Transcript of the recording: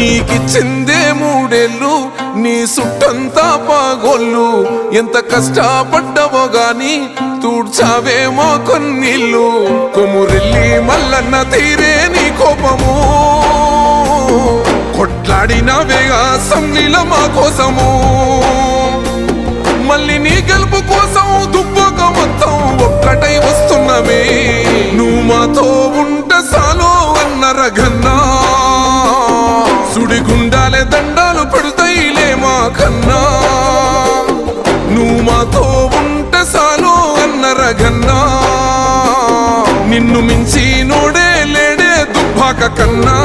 నీకిచ్చిందే 3 ఏళ్ళు నీ సుట్టంతా పాగోళ్ళు ఎంత కష్టపడ్డవో గాని తూడ్చావేమో కొన్నిళ్ళు కొమురెల్లి మల్లన్న తీరే నీ కోపము కొట్లాడినవే అసెంబ్లీలో మా కోసము మళ్ళీ నీ గెలుపు కోసం దుబ్బక మొత్తం ఒక్కటై వస్తున్నమే నువ్వు మాతో ఉంటే సాలో అన్న రఘన్నా సుడిగుండాలే దండాలు పెడతాయిలే మా కన్నా నువ్వు మాతో ఉంటే సాలో అన్న రఘన్నా నిన్ను మించి నోడే లేడే దుబ్బాక కన్నా